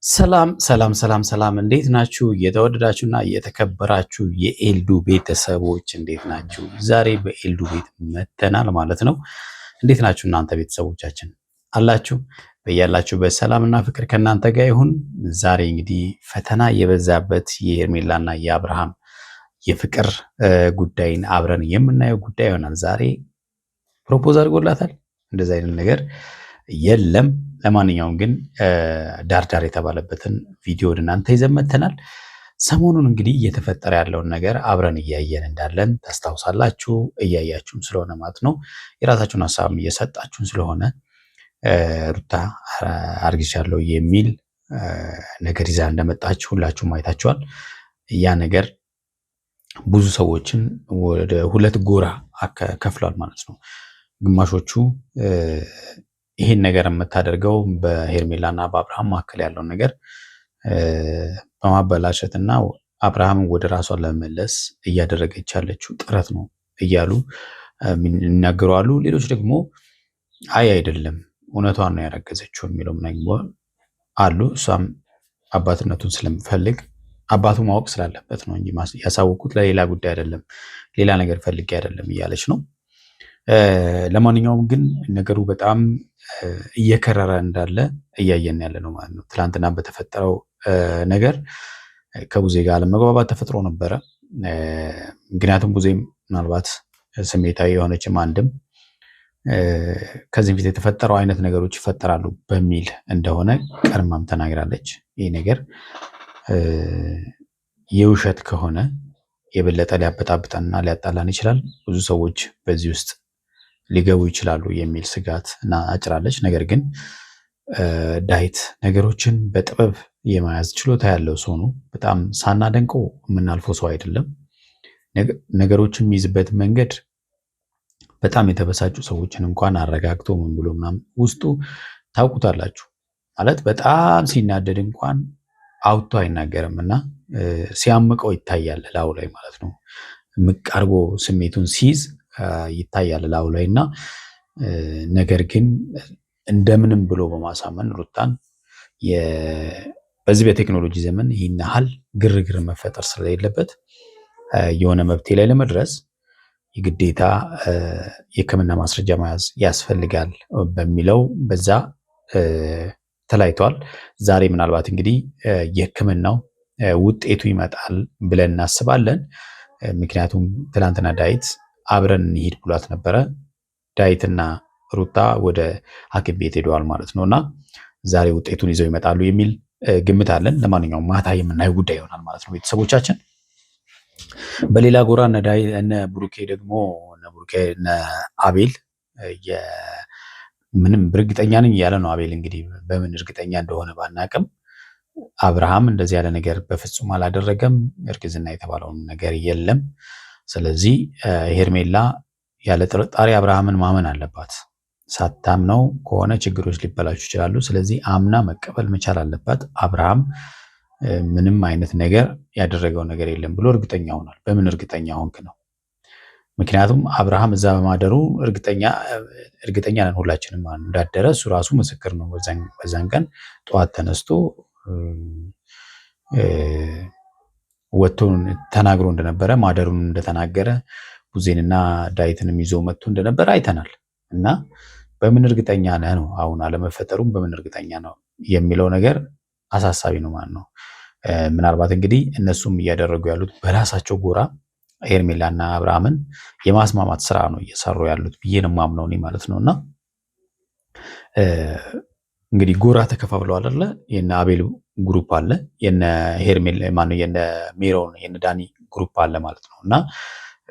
ሰላም እንዴት ናችሁ? የተወደዳችሁና የተከበራችሁ የኤልዱ ቤተሰቦች እንዴት ናችሁ? ዛሬ በኤልዱ ቤት መተናል ማለት ነው። እንዴት ናችሁ እናንተ ቤተሰቦቻችን አላችሁ? በያላችሁበት ሰላምና ፍቅር ከእናንተ ጋር ይሁን። ዛሬ እንግዲህ ፈተና የበዛበት የሄርሜላና የአብርሃም የፍቅር ጉዳይን አብረን የምናየው ጉዳይ ይሆናል። ዛሬ ፕሮፖዝ አድርጎላታል። እንደዚህ አይነት ነገር የለም። ለማንኛውም ግን ዳርዳር የተባለበትን ቪዲዮ ወደ እናንተ ይዘን መጥተናል። ሰሞኑን እንግዲህ እየተፈጠረ ያለውን ነገር አብረን እያየን እንዳለን ታስታውሳላችሁ። እያያችሁም ስለሆነ ማለት ነው የራሳችሁን ሀሳብም እየሰጣችሁን ስለሆነ ሩታ አርግዣለሁ የሚል ነገር ይዛ እንደመጣችሁ ሁላችሁም አይታችኋል። ያ ነገር ብዙ ሰዎችን ወደ ሁለት ጎራ ከፍሏል ማለት ነው። ግማሾቹ ይህን ነገር የምታደርገው በሄርሜላና በአብርሃም መካከል ያለውን ነገር በማበላሸት እና አብርሃምን ወደ ራሷ ለመመለስ እያደረገች ያለችው ጥረት ነው እያሉ የሚናገሩ አሉ። ሌሎች ደግሞ አይ አይደለም እውነቷን ነው ያረገዘችው የሚለው አሉ። እሷም አባትነቱን ስለምፈልግ አባቱ ማወቅ ስላለበት ነው እንጂ ያሳወቁት ለሌላ ጉዳይ አይደለም፣ ሌላ ነገር ፈልጌ አይደለም እያለች ነው። ለማንኛውም ግን ነገሩ በጣም እየከረረ እንዳለ እያየን ያለ ነው ማለት ነው። ትላንትና በተፈጠረው ነገር ከቡዜ ጋር አለመግባባት ተፈጥሮ ነበረ። ምክንያቱም ቡዜም ምናልባት ስሜታዊ የሆነችም አንድም ከዚህ በፊት የተፈጠረው አይነት ነገሮች ይፈጠራሉ በሚል እንደሆነ ቀድማም ተናግራለች። ይህ ነገር የውሸት ከሆነ የበለጠ ሊያበጣብጠንና ሊያጣላን ይችላል፣ ብዙ ሰዎች በዚህ ውስጥ ሊገቡ ይችላሉ የሚል ስጋት እና አጭራለች። ነገር ግን ዳዊት ነገሮችን በጥበብ የመያዝ ችሎታ ያለው ሰው ነው። በጣም ሳናደንቀው የምናልፈው ሰው አይደለም። ነገሮችን የሚይዝበት መንገድ በጣም የተበሳጩ ሰዎችን እንኳን አረጋግቶ ምን ብሎ ምናምን ውስጡ ታውቁታላችሁ። ማለት በጣም ሲናደድ እንኳን አውጥቶ አይናገርም እና ሲያምቀው ይታያል ላዩ ላይ ማለት ነው። ምቅ አድርጎ ስሜቱን ሲይዝ ይታያል ላዩ ላይ እና ነገር ግን እንደምንም ብሎ በማሳመን ሩታን በዚህ በቴክኖሎጂ ዘመን ይህን ያህል ግርግር መፈጠር ስለሌለበት የሆነ መብቴ ላይ ለመድረስ የግዴታ የሕክምና ማስረጃ መያዝ ያስፈልጋል በሚለው በዛ ተለያይተዋል። ዛሬ ምናልባት እንግዲህ የሕክምናው ውጤቱ ይመጣል ብለን እናስባለን። ምክንያቱም ትላንትና ዳዊት አብረን እንሂድ ብሏት ነበረ። ዳዊትና ሩታ ወደ ሐኪም ቤት ሄደዋል ማለት ነው እና ዛሬ ውጤቱን ይዘው ይመጣሉ የሚል ግምት አለን። ለማንኛውም ማታ የምናየው ጉዳይ ይሆናል ማለት ነው ቤተሰቦቻችን። በሌላ ጎራ እነ ብሩኬ ደግሞ እነ አቤል ምንም እርግጠኛ ነኝ እያለ ነው። አቤል እንግዲህ በምን እርግጠኛ እንደሆነ ባናቅም አብርሃም እንደዚህ ያለ ነገር በፍጹም አላደረገም። እርግዝና የተባለውን ነገር የለም። ስለዚህ ሄርሜላ ያለ ጥርጣሬ አብርሃምን ማመን አለባት። ሳታምነው ከሆነ ችግሮች ሊበላሹ ይችላሉ። ስለዚህ አምና መቀበል መቻል አለባት። አብርሃም ምንም አይነት ነገር ያደረገው ነገር የለም ብሎ እርግጠኛ ሆኗል። በምን እርግጠኛ ሆንክ ነው? ምክንያቱም አብርሃም እዛ በማደሩ እርግጠኛ ነን ሁላችንም እንዳደረ እሱ ራሱ ምስክር ነው። በዛን ቀን ጠዋት ተነስቶ ወጥቶ ተናግሮ እንደነበረ ማደሩን እንደተናገረ ቡዜንና ዳዊትንም ይዞ መጥቶ እንደነበረ አይተናል። እና በምን እርግጠኛ ነህ ነው? አሁን አለመፈጠሩም በምን እርግጠኛ ነው የሚለው ነገር አሳሳቢ ነው ማለት ነው። ምናልባት እንግዲህ እነሱም እያደረጉ ያሉት በራሳቸው ጎራ ሄርሜላና አብርሃምን የማስማማት ስራ ነው እየሰሩ ያሉት ብዬ ነው የማምነው እኔ ማለት ነው። እና እንግዲህ ጎራ ተከፋፍለዋል አይደለ? የነ አቤል ግሩፕ አለ፣ የነ ሄርሜላ ማነው የነ ሜሮን የነ ዳኒ ግሩፕ አለ ማለት ነው። እና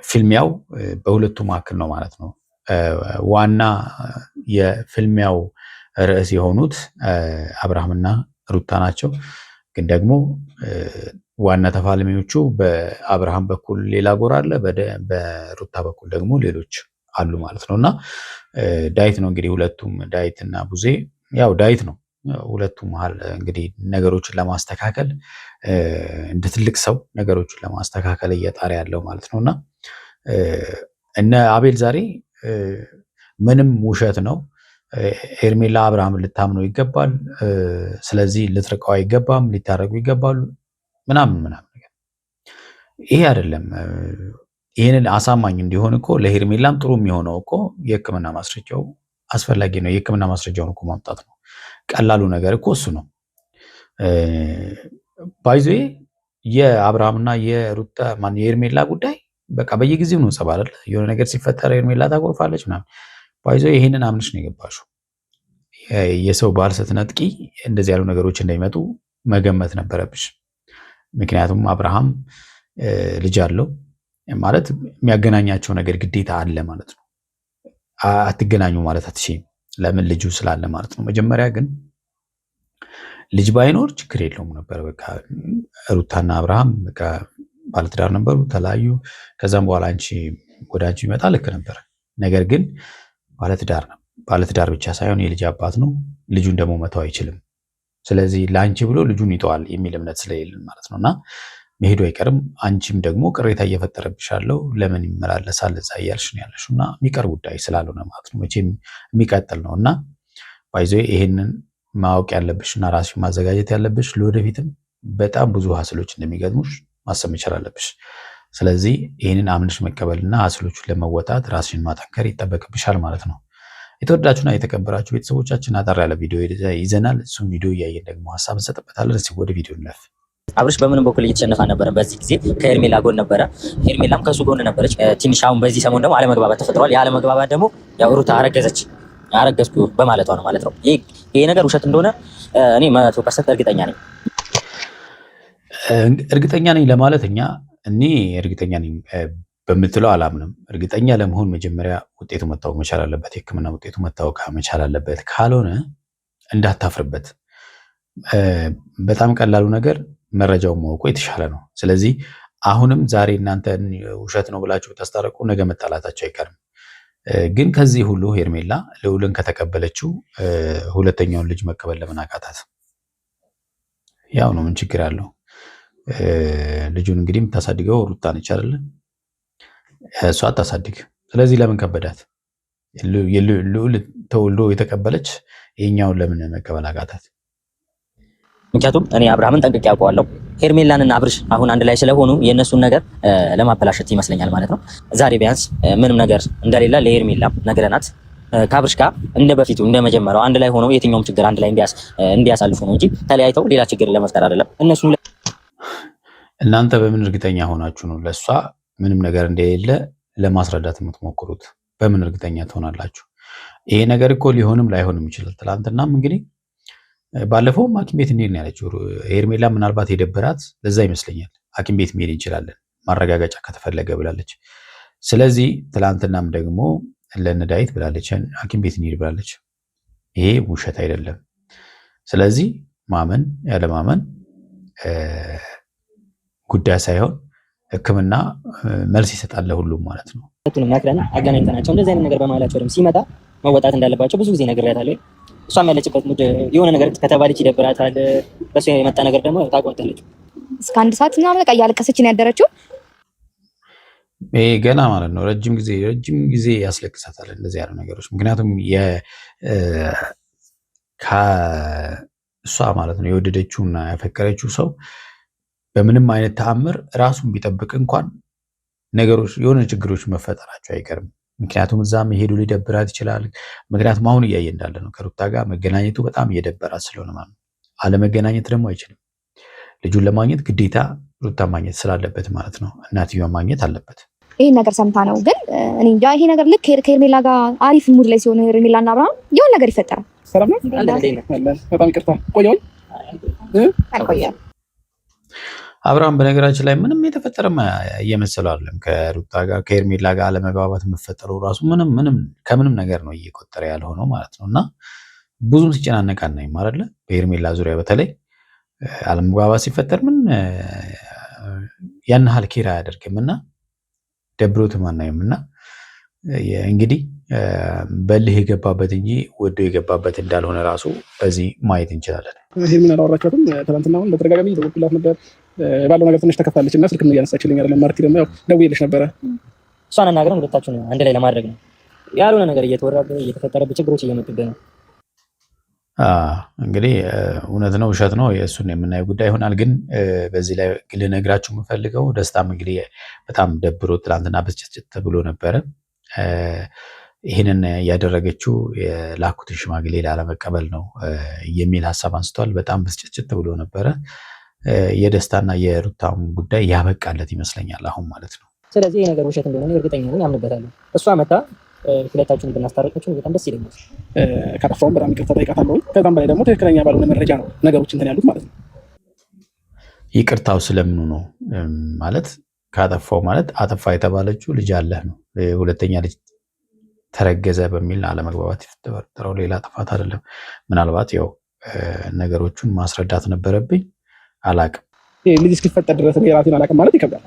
ፊልሚያው በሁለቱ መካከል ነው ማለት ነው። ዋና የፊልሚያው ርዕስ የሆኑት አብርሃምና ሩታ ናቸው። ግን ደግሞ ዋና ተፋላሚዎቹ በአብርሃም በኩል ሌላ ጎራ አለ፣ በሩታ በኩል ደግሞ ሌሎች አሉ ማለት ነው። እና ዳዊት ነው እንግዲህ ሁለቱም ዳዊት እና ቡዜ ያው ዳዊት ነው ሁለቱም መሀል እንግዲህ ነገሮችን ለማስተካከል እንደ ትልቅ ሰው ነገሮችን ለማስተካከል እየጣረ ያለው ማለት ነው። እና እነ አቤል ዛሬ ምንም ውሸት ነው ሄርሜላ አብርሃም ልታምነው ይገባል። ስለዚህ ልትርቀው አይገባም፣ ሊታረቁ ይገባሉ ምናምን ነገር ይሄ አይደለም። ይህንን አሳማኝ እንዲሆን እኮ ለሄርሜላም ጥሩ የሚሆነው እኮ የሕክምና ማስረጃው አስፈላጊ ነው። የሕክምና ማስረጃውን እኮ ማምጣት ነው። ቀላሉ ነገር እኮ እሱ ነው። ባይዞ የአብርሃምና የሩታ የሄርሜላ ጉዳይ በቃ በየጊዜው ነው ጸብ አይደል? የሆነ ነገር ሲፈጠር ሄርሜላ ታጎርፋለች ምናምን። ባይዞ ይሄንን አምንሽ ነው የገባሽው። የሰው ባል ስትነጥቂ እንደዚህ ያሉ ነገሮች እንደሚመጡ መገመት ነበረብሽ። ምክንያቱም አብርሃም ልጅ አለው ማለት የሚያገናኛቸው ነገር ግዴታ አለ ማለት ነው። አትገናኙ ማለት አትችይም። ለምን? ልጁ ስላለ ማለት ነው። መጀመሪያ ግን ልጅ ባይኖር ችግር የለውም ነበር። በቃ ሩታና አብርሃም በቃ ባለትዳር ነበሩ፣ ተለያዩ። ከዛም በኋላ ወደ አንቺ ይመጣ ልክ ነበር። ነገር ግን ባለትዳር ብቻ ሳይሆን የልጅ አባት ነው። ልጁን ደግሞ መተው አይችልም። ስለዚህ ለአንቺ ብሎ ልጁን ይተዋል የሚል እምነት ስለሌለን ማለት ነው እና መሄዱ አይቀርም። አንቺም ደግሞ ቅሬታ እየፈጠረብሽ ያለው ለምን ይመላለሳል እዛ እያልሽ ነው ያለሽው እና የሚቀር ጉዳይ ስላልሆነ ማለት ነው። መቼም የሚቀጥል ነው እና ባይዞ ይሄንን ማወቅ ያለብሽ እና ራስሽ ማዘጋጀት ያለብሽ ለወደፊትም በጣም ብዙ ሀስሎች እንደሚገጥሙሽ ማሰብ መቻል አለብሽ። ስለዚህ ይህንን አምንሽ መቀበልና ሀስሎቹን ለመወጣት ራስሽን ማጠንከር ይጠበቅብሻል ማለት ነው። የተወዳችሁና የተከበራችሁ ቤተሰቦቻችን አጠር ያለ ቪዲዮ ይዘናል። እሱም ቪዲዮ እያየን ደግሞ ሀሳብ እንሰጥበታለን። እስኪ ወደ ቪዲዮ እንለፍ። አብርሽ በምንም በኩል እየተሸነፈ ነበረ። በዚህ ጊዜ ከሄርሜላ ጎን ነበረ፣ ሄርሜላም ከሱ ጎን ነበረች። ትንሽ አሁን በዚህ ሰሞን ደግሞ አለመግባባት ተፈጥሯል። የአለመግባባት ደግሞ ያው ሩታ አረገዝኩ በማለቷ ነው ማለት ነው። ይሄ ነገር ውሸት እንደሆነ እኔ 100% እርግጠኛ ነኝ። እርግጠኛ ነኝ ለማለት እኔ እርግጠኛ ነኝ በምትለው አላምንም። እርግጠኛ ለመሆን መጀመሪያ ውጤቱ መታወቅ መቻል አለበት። የሕክምና ውጤቱ መታወቅ መቻል አለበት። ካልሆነ እንዳታፍርበት። በጣም ቀላሉ ነገር መረጃውን ማወቁ የተሻለ ነው። ስለዚህ አሁንም ዛሬ እናንተ ውሸት ነው ብላችሁ ታስታረቁ፣ ነገ መጣላታቸው አይቀርም። ግን ከዚህ ሁሉ ሄርሜላ ልዑልን ከተቀበለችው ሁለተኛውን ልጅ መቀበል ለምን አቃታት? ያው ነው፣ ምን ችግር አለው? ልጁን እንግዲህ የምታሳድገው ሩታ ነች አይደለ? እሷ አታሳድግ። ስለዚህ ለምን ከበዳት? ልዑል ተወልዶ የተቀበለች ይሄኛውን ለምን መቀበል አቃታት? ምክንያቱም እኔ አብርሃምን ጠንቅቄ ያውቀዋለሁ። ሄርሜላንና አብርሽ አሁን አንድ ላይ ስለሆኑ የእነሱን ነገር ለማበላሸት ይመስለኛል ማለት ነው። ዛሬ ቢያንስ ምንም ነገር እንደሌለ ለሄርሜላም ነግረናት ከአብርሽ ጋር እንደ በፊቱ እንደ መጀመሪያው አንድ ላይ ሆነው የትኛውም ችግር አንድ ላይ እንዲያሳልፉ ነው እንጂ ተለያይተው ሌላ ችግር ለመፍጠር አይደለም። እናንተ በምን እርግጠኛ ሆናችሁ ነው ለእሷ ምንም ነገር እንደሌለ ለማስረዳት የምትሞክሩት? በምን እርግጠኛ ትሆናላችሁ? ይሄ ነገር እኮ ሊሆንም ላይሆንም ይችላል። ትናንትናም እንግዲህ ባለፈውም ሐኪም ቤት እንሄድ ነው ያለችው ሄርሜላ። ምናልባት የደበራት ለዛ ይመስለኛል ሐኪም ቤት መሄድ እንችላለን ማረጋገጫ ከተፈለገ ብላለች። ስለዚህ ትናንትናም ደግሞ ለነዳይት ብላለች ሐኪም ቤት እንሄድ ብላለች። ይሄ ውሸት አይደለም። ስለዚህ ማመን ያለማመን ጉዳይ ሳይሆን ሕክምና መልስ ይሰጣል ለሁሉም ማለት ነው። ሁለቱንም መክረን አገናኝተናቸው እንደዚህ አይነት ነገር በመሀላቸው ደግሞ ሲመጣ መወጣት እንዳለባቸው ብዙ ጊዜ ነግሬያታለሁ። እሷም ያለችበት ሙድ የሆነ ነገር ከተባለች ይደብራታል። በሱ የመጣ ነገር ደግሞ ታቆንታለች። እስከ 1 ሰዓት ምናምን በቃ እያለቀሰች ነው ያደረችው። ይሄ ገና ማለት ነው ረጅም ጊዜ ያስለቅሳታል እንደዚህ ያሉ ነገሮች። ምክንያቱም ከእሷ ማለት ነው የወደደችውና ያፈቀረችው ሰው በምንም አይነት ተአምር ራሱን ቢጠብቅ እንኳን ነገሮች የሆነ ችግሮች መፈጠራቸው አይቀርም። ምክንያቱም እዛ መሄዱ ሊደብራት ይችላል። ምክንያቱም አሁን እያየ እንዳለ ነው ከሩታ ጋር መገናኘቱ በጣም እየደበራት ስለሆነ ማለት ነው። አለመገናኘት ደግሞ አይችልም። ልጁን ለማግኘት ግዴታ ሩታ ማግኘት ስላለበት ማለት ነው እናትየዋ ማግኘት አለበት። ይሄን ነገር ሰምታ ነው ግን እኔ እንጃ። ይሄ ነገር ልክ ከሄርሜላ ጋር አሪፍ ሙድ ላይ ሲሆኑ ሄርሜላና አብርሃም የሆነ ነገር ይፈጠራል። ሰላም ነው። በጣም ይቅርታ ቆየሁኝ። አብርሃም በነገራችን ላይ ምንም የተፈጠረም እየመሰለው አይደለም። ከሩታ ጋር ከሄርሜላ ጋር አለመግባባት የምፈጠረው ራሱ ከምንም ነገር ነው እየቆጠረ ያልሆነው ማለት ነው። እና ብዙም ሲጨናነቅ አናይም አይደለ? በሄርሜላ ዙሪያ በተለይ አለመግባባት ሲፈጠር ያን ያህል ኬር አያደርግም እና ደብሮትም አናይም። እና እንግዲህ በልህ የገባበት እንጂ ወዶ የገባበት እንዳልሆነ ራሱ በዚህ ማየት እንችላለን። ሄርሜላ አላወራቻትም። ትናንትናውን በተደጋጋሚ ደውዬላት ነበር። ባለው ነገር ትንሽ ተከፋለች እና ስልክም እያነሳችልኝ አይደለም። ማርቲ ደግሞ ያው ደውዬልሽ ነበረ። እሷን አናግረን ሁለታችሁን አንድ ላይ ለማድረግ ነው። ያልሆነ ነገር እየተወራብህ እየተፈጠረብህ ችግሮች እየመጡብህ ነው። እንግዲህ እውነት ነው ውሸት ነው የእሱን የምናየው ጉዳይ ይሆናል። ግን በዚህ ላይ ልነግራችሁ የምፈልገው ደስታም እንግዲህ በጣም ደብሮ ትላንትና ብስጭት ብሎ ነበረ። ይህንን ያደረገችው የላኩትን ሽማግሌ ላለመቀበል ነው የሚል ሀሳብ አንስቷል። በጣም ብስጭት ብሎ ነበረ። የደስታና የሩታም ጉዳይ ያበቃለት ይመስለኛል አሁን ማለት ነው። ስለዚህ ይህ ነገር ውሸት እንደሆነ እርግጠኛ ነኝ፣ አምንበታለሁ። እሷ መታ ሁለታችሁን ብናስታረቃችሁ በጣም ደስ ይለኛል። ካጠፋውም በጣም ይቅርታ ጠይቃታለሁ። ከዛም በላይ ደግሞ ትክክለኛ ባልሆነ መረጃ ነው ነገሮች እንትን ያሉት ማለት ነው። ይቅርታው ስለምኑ ነው ማለት ካጠፋው ማለት አጠፋ የተባለችው ልጅ አለህ ነው። ሁለተኛ ልጅ ተረገዘ በሚል አለመግባባት የተፈጠረው ሌላ ጥፋት አይደለም። ምናልባት ያው ነገሮቹን ማስረዳት ነበረብኝ፣ አላቅም። ልጅ እስኪፈጠር ድረስ የራሴን አላቅም ማለት ይከብዳል።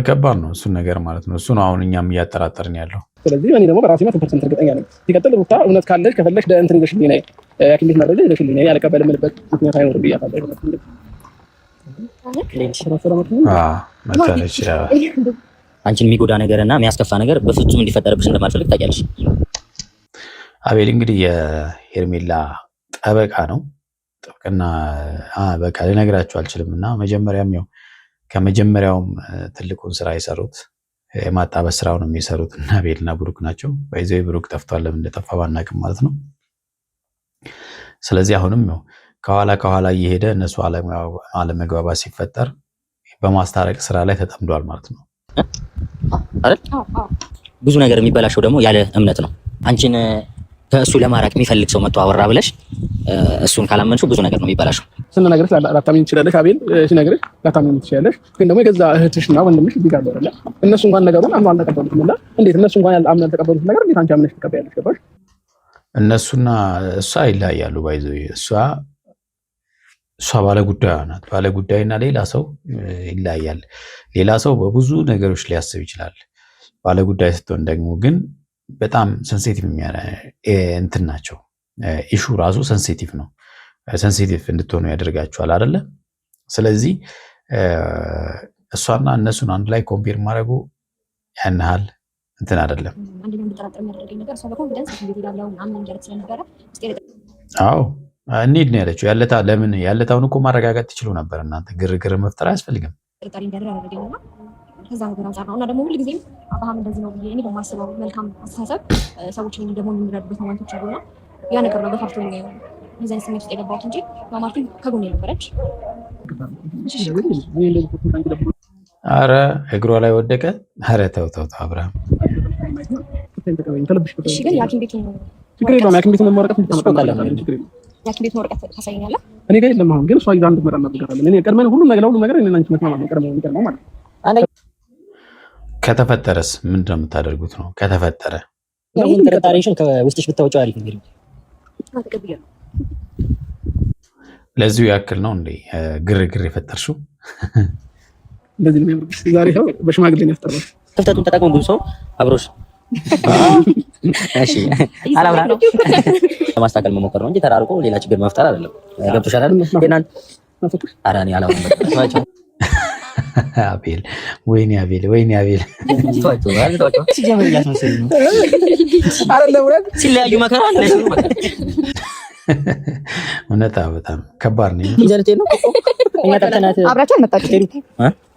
ከባድ ነው እሱን ነገር ማለት ነው። እሱ ነው አሁን እኛም እያጠራጠርን ያለው። ስለዚህ እኔ ደግሞ በራሴ 100% እርግጠኛ ነኝ። ሲቀጥል ሩታ እውነት ካለሽ ከፈለሽ እንትን ይዘሽልኝ ነይ፣ ሐኪም ቤት መረጃ ይዘሽልኝ ነይ፣ አልቀበልም የምልበት ምክንያት አይኖርም ብያታለሁ። አንቺን የሚጎዳ ነገር እና የሚያስከፋ ነገር በፍጹም እንዲፈጠርብሽ እንደማልፈልግ ታውቂያለሽ። አቤል እንግዲህ የሄርሜላ ጠበቃ ነው። ጥብቅና በቃ ልነግራችሁ አልችልም። እና መጀመሪያም ያው ከመጀመሪያውም ትልቁን ስራ የሰሩት የማጣበስ ስራውን የሚሰሩት እና አቤልና ብሩክ ናቸው። በይዘው ብሩክ ጠፍቷል፣ ለምን እንደጠፋ ባናቅም ማለት ነው። ስለዚህ አሁንም ያው ከኋላ እየሄደ እነሱ አለመግባባት ሲፈጠር በማስታረቅ ስራ ላይ ተጠምዷል ማለት ነው አይደል? ብዙ ነገር የሚበላሸው ደግሞ ያለ እምነት ነው። አንቺን ከእሱ ለማራቅ የሚፈልግ ሰው መጥቶ አወራ ብለሽ እሱን ካላመንሽው ብዙ ነገር ነው የሚበላሸው። ስንነግርሽ ላታምኚ ትችላለሽ። አቤል ሲነግርሽ ላታምኚ ትችላለሽ። ግን ደግሞ የገዛ እህትሽና ወንድምሽ እዚህ ጋር አይደለ? እነሱ እንኳን ነገሩን አምነው አልተቀበሉትም። እና እንዴት እነሱ እንኳን አምነው ያልተቀበሉት ነገር እንዴት አንቺ አምነሽ ትቀበያለሽ? ገባሽ? እነሱና እሷ ይለያያሉ። ባይዘው እሷ ባለ ጉዳይ ናት። ባለ ጉዳይና ሌላ ሰው ይለያያል። ሌላ ሰው በብዙ ነገሮች ሊያስብ ይችላል። ባለ ጉዳይ ስትሆን ደግሞ ግን በጣም ሴንሲቲቭ እንትን ናቸው። ኢሹ ራሱ ሴንሲቲቭ ነው። ሴንሲቲቭ እንድትሆኑ ያደርጋችኋል አይደለ? ስለዚህ እሷና እነሱን አንድ ላይ ኮምፔር ማድረጉ ያን ያህል እንትን አይደለም። አዎ እንሂድ ነው ያለችው። ለምን ያለታውን እኮ ማረጋጋጥ ትችሉ ነበር እናንተ። ግርግር መፍጠር አያስፈልግም። ከዛ ነገር አንጻር ነው እና ደግሞ ሁልጊዜም አብርሃም እንደዚህ ነው ብዬ እኔ በማስበው መልካም አስተሳሰብ ሰዎችን ደግሞ የሚረዱበት ሞመንቶች አሉና ያ ነገር ነው በፋፍቶኝ የዛን ስሜት ውስጥ የገባሁት እንጂ ማማርቲን ከጎኔ ነበረች። አረ እግሯ ላይ ወደቀ። አረ ተው አብርሃም። እሺ ግን የሐኪም ቤቱን የሐኪም ቤቱን ወረቀት ታሳየኛለህ? እኔ ጋር የለም አሁን። ግን እሷ ይዛ እንድትመጣ እናደርጋታለን። እኔ ቀድመን ሁሉም ነገር እኔ እና አንቺ መስማማት ነው ቀድመን ማለት ነው። ከተፈጠረስ ምንድን ነው የምታደርጉት? ነው ከተፈጠረ ይሄን ጥርጣሬሽን ከውስጥሽ ብታወጪው አሪፍ እንግዲህ ለዚሁ ያክል ነው እንዴ ግርግር የፈጠርሽው? እንደዚህ ነው የሚያምርብሽ። ዛሬ ሰው በሽማግሌ ነው ያስጠራው። ክፍተቱን ተጠቅሞ ብዙ ሰው አብሮሽ እሺ አላብራ ነው ለማስተካከል መሞከር ነው እንጂ ተራርቆ ሌላ ችግር መፍጠር አይደለም። ገብቶሻል አይደል? ኧረ እኔ አላውቅም። አቤል ወይኔ አቤል ሲለያዩ መከራ አለ። እውነት በጣም ከባድ ነው። አብራችሁ አልመጣችሁም?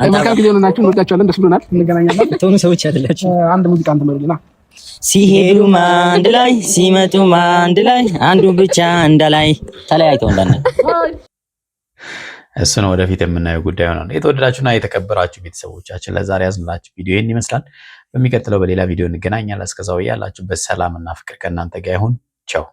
መልካም ጊዜ ሆነናችሁ እንወዳችኋለን። ደስ ብሎናል። እንገናኛለን። ተውኑ ሰዎች አይደላችሁ። አንድ ሙዚቃ እንትመሩልና ሲሄዱም አንድ ላይ ሲመጡም አንድ ላይ አንዱ ብቻ እንዳላይ ተለያይተው እንዳነ እሱ ነው ወደፊት የምናየው ጉዳይ ነው። የተወደዳችሁና የተከበራችሁ ቤተሰቦቻችን ለዛሬ ያዝንላችሁ ቪዲዮ ይህን ይመስላል። በሚቀጥለው በሌላ ቪዲዮ እንገናኛለን። እስከዛው ያላችሁበት ሰላምና ፍቅር ከእናንተ ጋር ይሁን። ቻው